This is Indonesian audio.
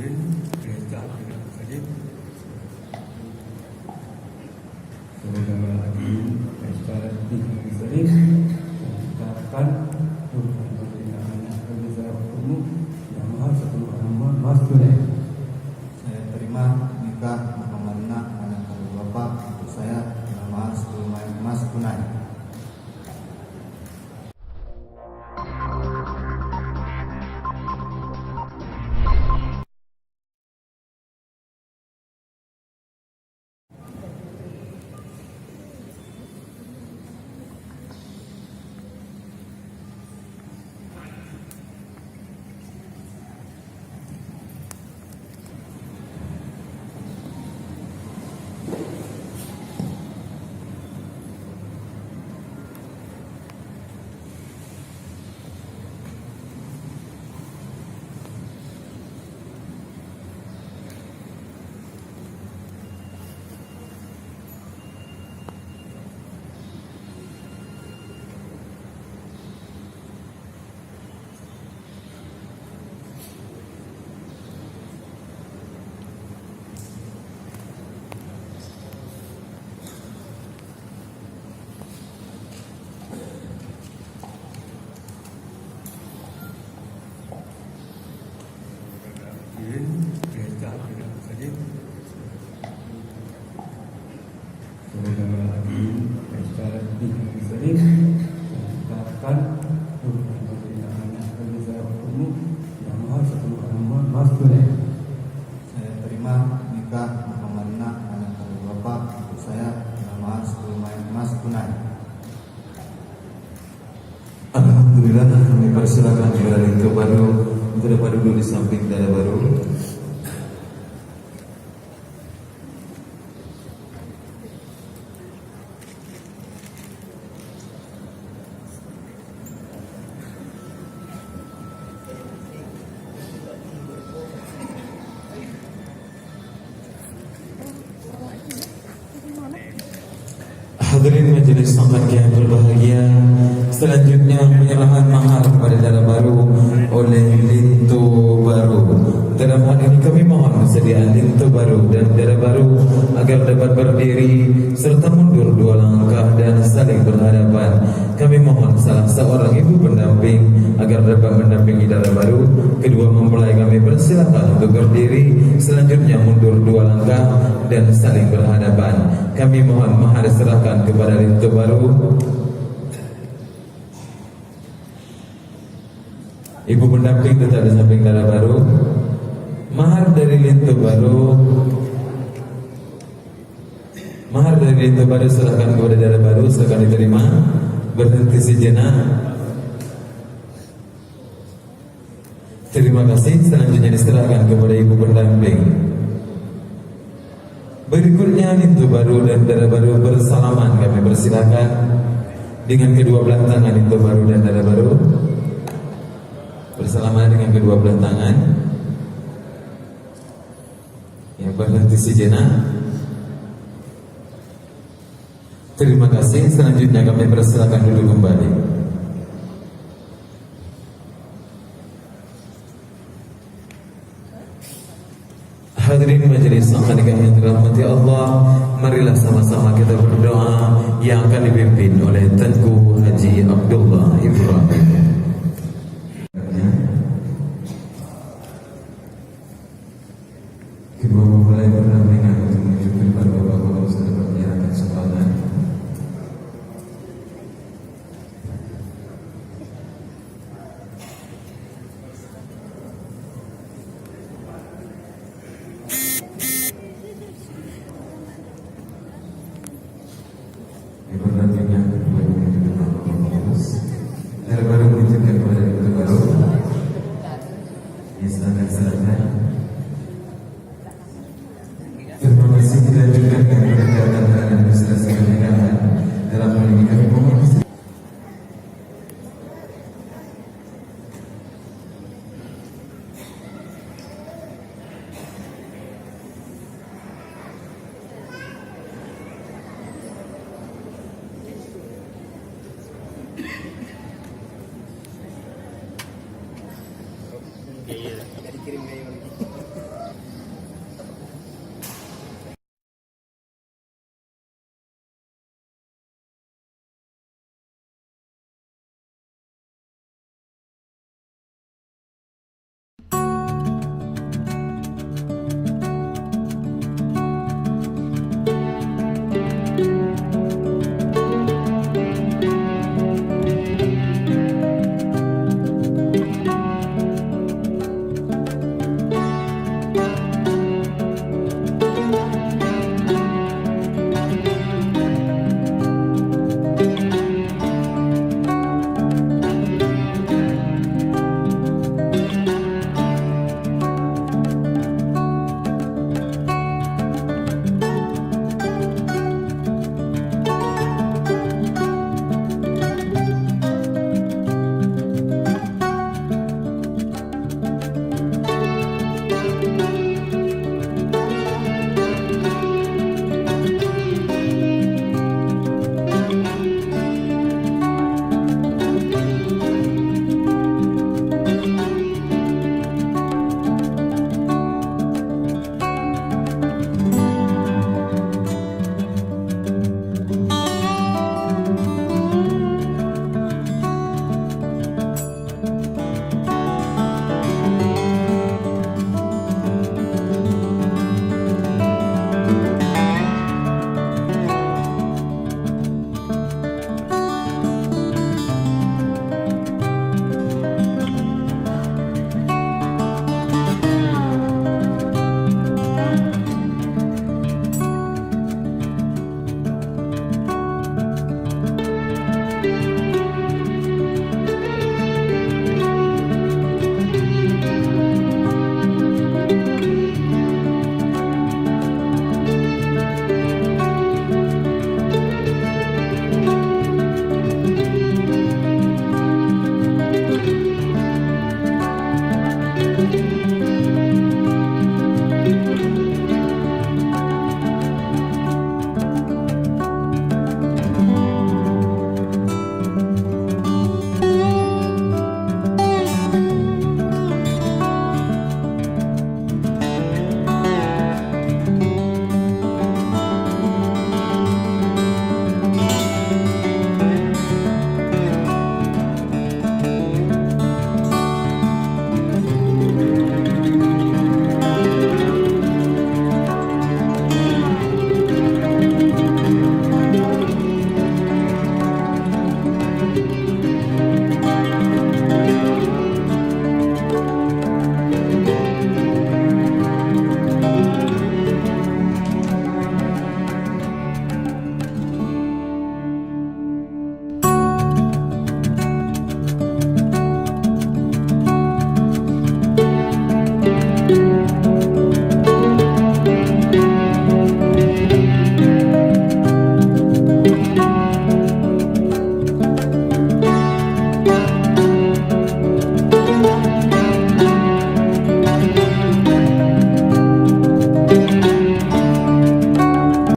hadirin gereja Al-Quran Karim, saudara hadirin gereja Al-Quran Karim, kita akan berkenaan dengan umum yang mahal sebelum Mas Tunai. Saya terima nikah Muhammadina anak kandung Bapak untuk saya nama sebelum Mas Tunai. Hadirin gereja Al-Quran Karim, saudara hadirin gereja Al-Quran Karim, kita akan berkenaan dengan umum yang mahal sebelum Mas Tunai. Saya terima nikah Muhammadina anak kandung Bapak untuk saya nama sebelum Mas Tunai. Alhamdulillah, kami persilakan saudara itu baru untuk dapat duduk di samping dada baru. Hadirin majelis sangat yang berbahagia, selanjutnya penyerahan mahar kepada dada baru oleh lintu baru. Dalam hal ini kami mohon persediaan lintu baru dan dada baru agar dapat berdiri serta mundur dua langkah dan saling berhadapan. Kami mohon salah seorang ibu pendamping agar dapat mendampingi dada baru. Kedua mempelai kami persilakan untuk berdiri, selanjutnya mundur dua langkah dan saling berhadapan. Kami mohon mahar serahkan kepada lintu baru. Ibu pendamping tetap di samping dada baru. Mahar dari lintu baru, mahar dari lintu baru serahkan kepada dada baru, silakan diterima. Berhenti sejenak. Terima kasih. Selanjutnya diserahkan kepada ibu pendamping. Berikutnya lintu baru dan dada baru bersalaman. Kami persilakan dengan kedua belah tangan lintu baru dan dada baru bersalaman dengan kedua belah tangan. Ya, berhenti sejenak. Terima kasih. Selanjutnya kami persilakan duduk kembali. Hadirin majelis akhirat yang dirahmati Allah, marilah sama-sama kita berdoa yang akan dipimpin oleh Tengku Haji Abdullah Ibrahim. Kedua mempelai berdampingan untuk menuju kepada bapak-bapak sudah berniatkan soalan. Berdampingan kedua menuju kepada bapak-bapak. Dada baru menunjukkan kepada lintu baru. Silakan. Terima kasih. Dilanjutkan dengan kegiatan dan administrasi pernikahan. Dalam hal ini kami mohon Iya, dikirim